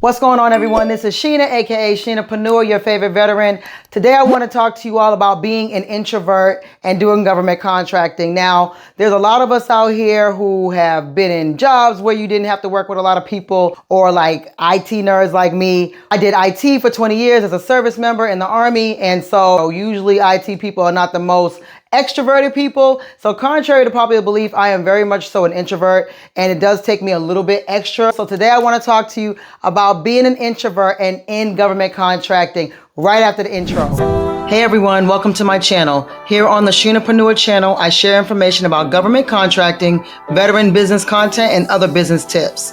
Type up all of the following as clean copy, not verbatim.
What's going on, everyone? This is Sheena, aka Sheenapreneur, your favorite veteran. Today I want to talk to you all about being an introvert and doing government contracting. Now, there's a lot of us out here who have been in jobs where you didn't have to work with a lot of people, or like IT nerds like me. I did IT for 20 years as a service member in the Army, and so usually IT people are not the most extroverted people. So contrary to popular belief, I am very much so an introvert, and it does take me a little bit extra. So today I want to talk to you about being an introvert and in government contracting right after the intro. Hey everyone, welcome to my channel. Here on the Sheenapreneur channel, I share information about government contracting, veteran business content, and other business tips.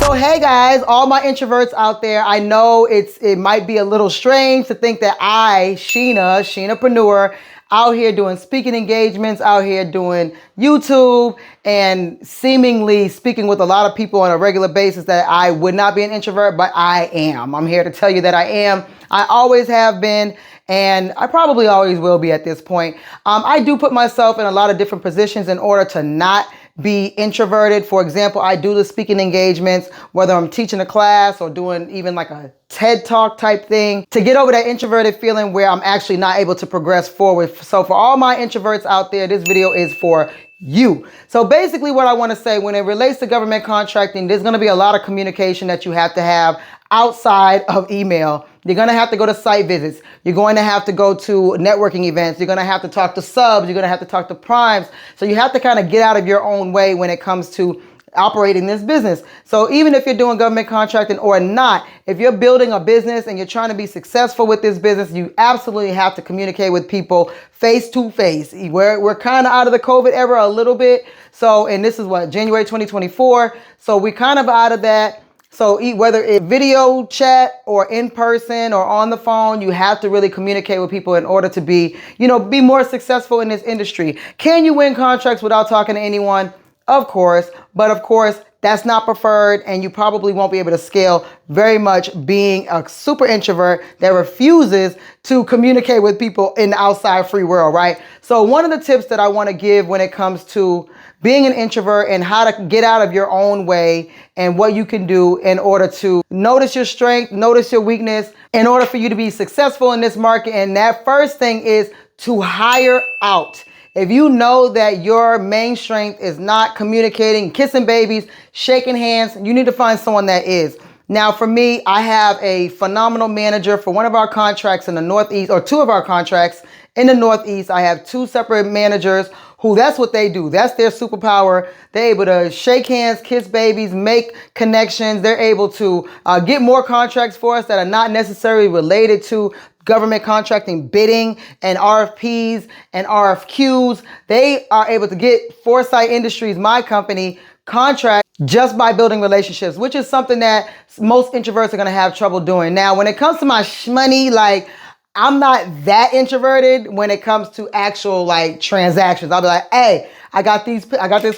So hey guys, all my introverts out there, I know it might be a little strange to think that I, Sheenapreneur, out here doing speaking engagements, out here doing YouTube, and seemingly speaking with a lot of people on a regular basis, that I would not be an introvert, but I am. I'm here to tell you that I am. I always have been, and I probably always will be at this point. I do put myself in a lot of different positions in order to not be introverted. For example, I do the speaking engagements, whether I'm teaching a class or doing even like a TED Talk type thing, to get over that introverted feeling where I'm actually not able to progress forward. So for all my introverts out there, this video is for you. So basically what I want to say when it relates to government contracting, there's going to be a lot of communication that you have to have outside of email. You're going to have to go to site visits. You're going to have to go to networking events. You're going to have to talk to subs. You're going to have to talk to primes. So you have to kind of get out of your own way when it comes to operating this business. So even if you're doing government contracting or not, if you're building a business and you're trying to be successful with this business, you absolutely have to communicate with people face to face. We're kind of out of the COVID era a little bit. So, and this is what, January 2024. So we're kind of out of that. So whether it's video chat or in person or on the phone, you have to really communicate with people in order to be more successful in this industry. Can you win contracts without talking to anyone? Of course, but of course, that's not preferred, and you probably won't be able to scale very much being a super introvert that refuses to communicate with people in the outside free world, right? So one of the tips that I want to give when it comes to being an introvert and how to get out of your own way and what you can do in order to notice your strength, notice your weakness, in order for you to be successful in this market. And that first thing is to hire out. If you know that your main strength is not communicating, kissing babies, shaking hands, you need to find someone that is. Now for me, I have a phenomenal manager for one of our contracts in the Northeast, or two of our contracts in the Northeast. I have two separate managers who, that's what they do. That's their superpower. They're able to shake hands, kiss babies, make connections. They're able to get more contracts for us that are not necessarily related to government contracting, bidding and RFPs and RFQs. They are able to get Foresight Industries, my company, contract just by building relationships, which is something that most introverts are going to have trouble doing. Now, when it comes to my shmoney, like, I'm not that introverted when it comes to actual like transactions. I'll be like, hey, I got this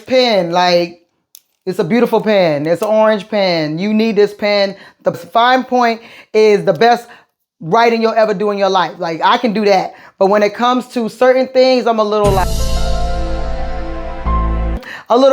pen. Like, it's a beautiful pen. It's an orange pen. You need this pen. The fine point is the best writing you'll ever do in your life. Like, I can do that. But when it comes to certain things, I'm a little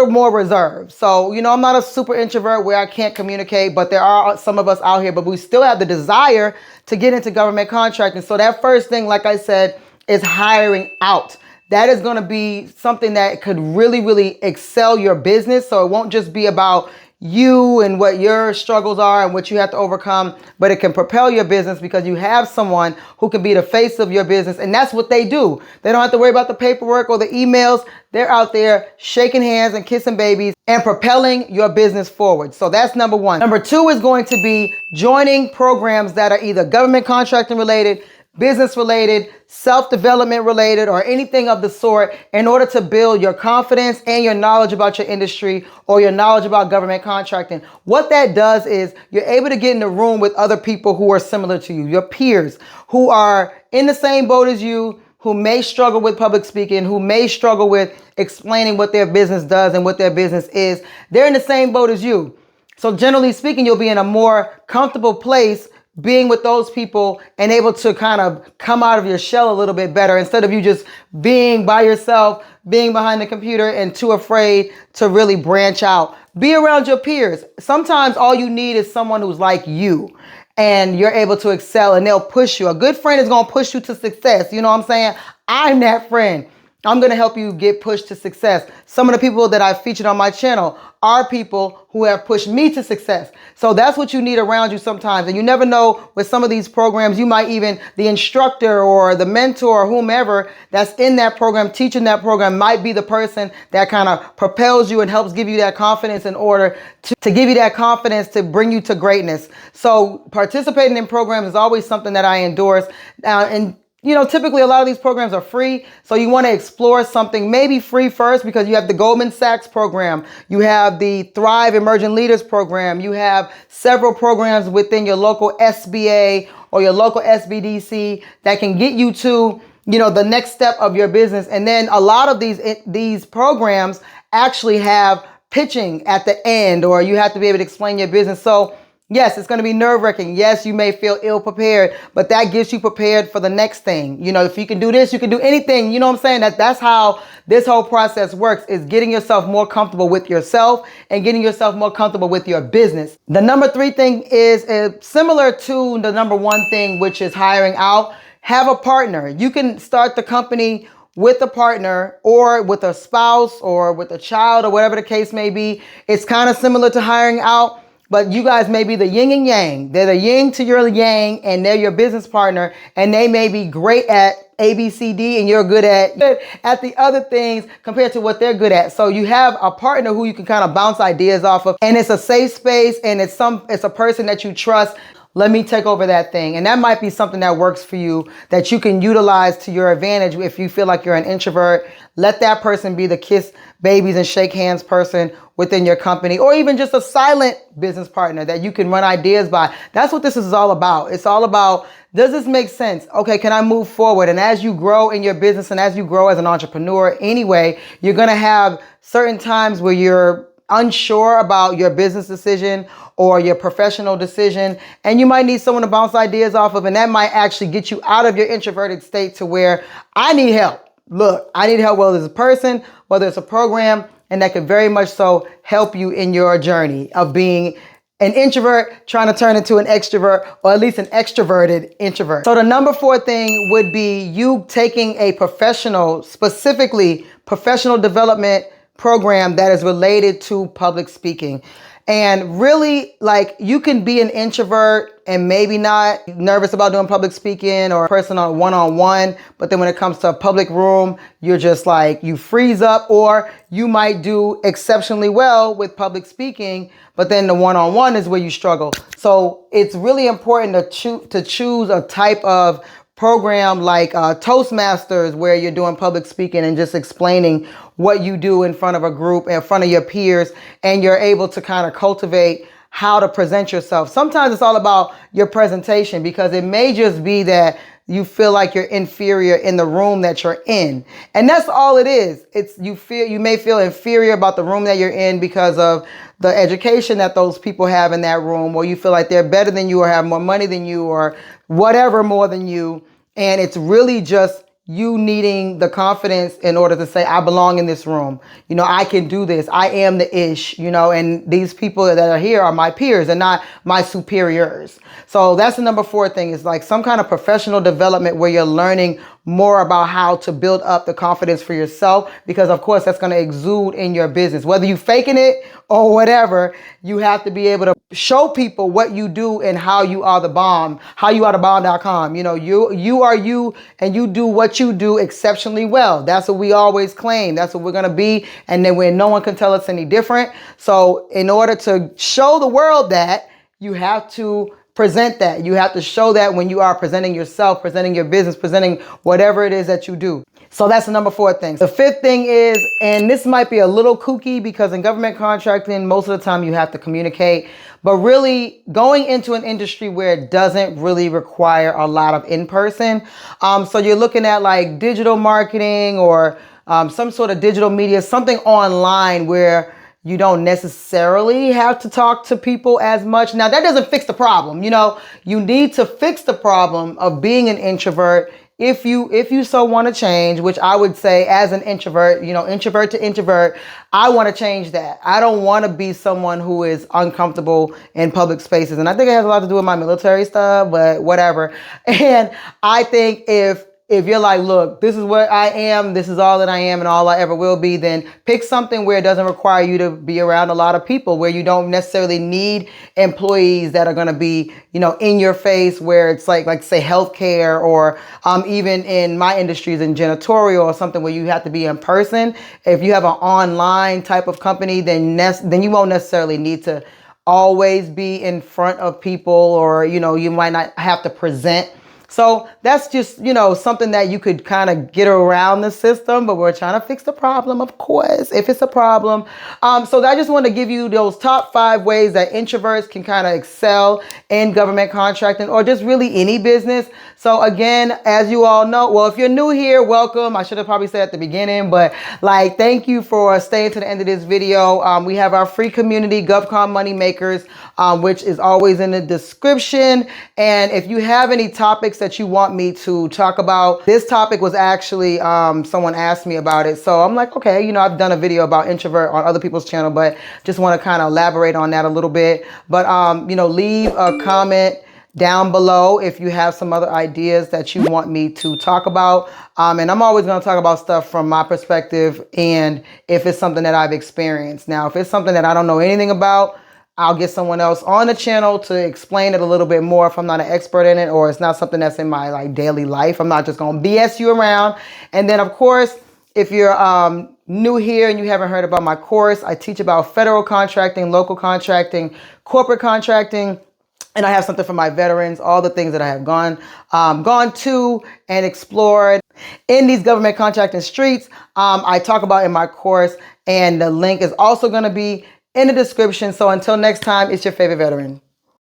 more reserved. So, I'm not a super introvert where I can't communicate, but there are some of us out here, but we still have the desire to get into government contracting. So that first thing, like I said, is hiring out. That is going to be something that could really, really excel your business. So it won't just be about you and what your struggles are and what you have to overcome, but it can propel your business because you have someone who can be the face of your business. And that's what they do. They don't have to worry about the paperwork or the emails. They're out there shaking hands and kissing babies and propelling your business forward. So that's number one. Number two is going to be joining programs that are either government contracting related, business related, self-development related, or anything of the sort, in order to build your confidence and your knowledge about your industry or your knowledge about government contracting. What that does is you're able to get in the room with other people who are similar to you, your peers who are in the same boat as you, who may struggle with public speaking, who may struggle with explaining what their business does and what their business is. They're in the same boat as you. So generally speaking, you'll be in a more comfortable place being with those people and able to kind of come out of your shell a little bit better, instead of you just being by yourself, being behind the computer and too afraid to really branch out. Be around your peers. Sometimes all you need is someone who's like you and you're able to excel and they'll push you. A good friend is going to push you to success. You know what I'm saying? I'm that friend. I'm going to help you get pushed to success. Some of the people that I've featured on my channel are people who have pushed me to success. So that's what you need around you sometimes. And you never know, with some of these programs, you might even, the instructor or the mentor or whomever that's in that program, teaching that program, might be the person that kind of propels you and helps give you that confidence in order to give you that confidence to bring you to greatness. So participating in programs is always something that I endorse. And you know, typically a lot of these programs are free. So you want to explore something maybe free first, because you have the Goldman Sachs program. You have the Thrive Emerging Leaders program. You have several programs within your local SBA or your local SBDC that can get you to, you know, the next step of your business. And then a lot of these programs actually have pitching at the end, or you have to be able to explain your business. So yes, it's going to be nerve-wracking. Yes, you may feel ill-prepared, but that gets you prepared for the next thing. You know, if you can do this, you can do anything. You know what I'm saying? That's how this whole process works, is getting yourself more comfortable with yourself and getting yourself more comfortable with your business. The number 3 thing is similar to the number 1 thing, which is hiring out. Have a partner. You can start the company with a partner or with a spouse or with a child or whatever the case may be. It's kind of similar to hiring out. But you guys may be the yin and yang. They're the yin to your yang, and they're your business partner, and they may be great at A, B, C, D, and you're good at the other things compared to what they're good at. So you have a partner who you can kind of bounce ideas off of, and it's a safe space, and it's a person that you trust. Let me take over that thing. And that might be something that works for you, that you can utilize to your advantage. If you feel like you're an introvert, let that person be the kiss babies and shake hands person within your company, or even just a silent business partner that you can run ideas by. That's what this is all about. It's all about, does this make sense? Okay, can I move forward? And as you grow in your business and as you grow as an entrepreneur anyway, you're going to have certain times where you're unsure about your business decision or your professional decision, and you might need someone to bounce ideas off of, and that might actually get you out of your introverted state to where I need help. Look, I need help, whether it's a person, whether it's a program, and that could very much so help you in your journey of being an introvert trying to turn into an extrovert, or at least an extroverted introvert. So the number 4 thing would be you taking a professional, specifically professional development program that is related to public speaking. And really, like, you can be an introvert and maybe not nervous about doing public speaking or personal one-on-one, but then when it comes to a public room, you're just like, you freeze up, or you might do exceptionally well with public speaking, but then the one-on-one is where you struggle. So it's really important to choose a type of program like Toastmasters, where you're doing public speaking and just explaining what you do in front of a group, in front of your peers, and you're able to kind of cultivate how to present yourself. Sometimes it's all about your presentation, because it may just be that you feel like you're inferior in the room that you're in. And that's all it is. You may feel inferior about the room that you're in because of the education that those people have in that room, or you feel like they're better than you or have more money than you or whatever more than you. And it's really just you needing the confidence in order to say, I belong in this room. You know, I can do this. I am the ish, you know, and these people that are here are my peers and not my superiors. So that's the number 4 thing, is like some kind of professional development where you're learning more about how to build up the confidence for yourself, because of course that's going to exude in your business. Whether you faking it or whatever, you have to be able to show people what you do and how you are the bomb, howyourethebomb.com. You know, you are you, and you do what you do exceptionally well. That's what we always claim. That's what we're going to be. And then when no one can tell us any different. So in order to show the world that, you have to present that. You have to show that when you are presenting yourself, presenting your business, presenting whatever it is that you do. So that's the number 4 thing. The 5th thing is, and this might be a little kooky, because in government contracting, most of the time you have to communicate, but really going into an industry where it doesn't really require a lot of in-person. So you're looking at like digital marketing or some sort of digital media, something online where you don't necessarily have to talk to people as much. Now, that doesn't fix the problem. You know, you need to fix the problem of being an introvert if you so want to change, which I would say as an introvert, introvert to introvert, I want to change that. I don't want to be someone who is uncomfortable in public spaces. And I think it has a lot to do with my military stuff, but whatever. And I think if you're like, look, this is what I am, this is all that I am and all I ever will be, then pick something where it doesn't require you to be around a lot of people, where you don't necessarily need employees that are going to be, in your face, where it's like say healthcare or even in my industries in janitorial or something where you have to be in person. If you have an online type of company, then you won't necessarily need to always be in front of people, or, you might not have to present. So that's just, something that you could kind of get around the system, but we're trying to fix the problem, of course, if it's a problem. So I just want to give you those top 5 ways that introverts can kind of excel in government contracting, or just really any business. So again, as you all know, well, if you're new here, welcome. I should have probably said at the beginning, but thank you for staying to the end of this video. We have our free community, GovCon Money Makers, which is always in the description. And if you have any topics that you want me to talk about, this topic was actually, someone asked me about it. So I'm like, okay, I've done a video about introvert on other people's channel, but just want to kind of elaborate on that a little bit. But, leave a comment down below if you have some other ideas that you want me to talk about. And I'm always going to talk about stuff from my perspective, and if it's something that I've experienced. Now, if it's something that I don't know anything about, I'll get someone else on the channel to explain it a little bit more if I'm not an expert in it, or it's not something that's in my daily life. I'm not just going to BS you around. And then, of course, if you're new here and you haven't heard about my course, I teach about federal contracting, local contracting, corporate contracting. And I have something for my veterans, all the things that I have gone to and explored in these government contracting streets. I talk about in my course, and the link is also going to be in the description. So until next time, it's your favorite veteran.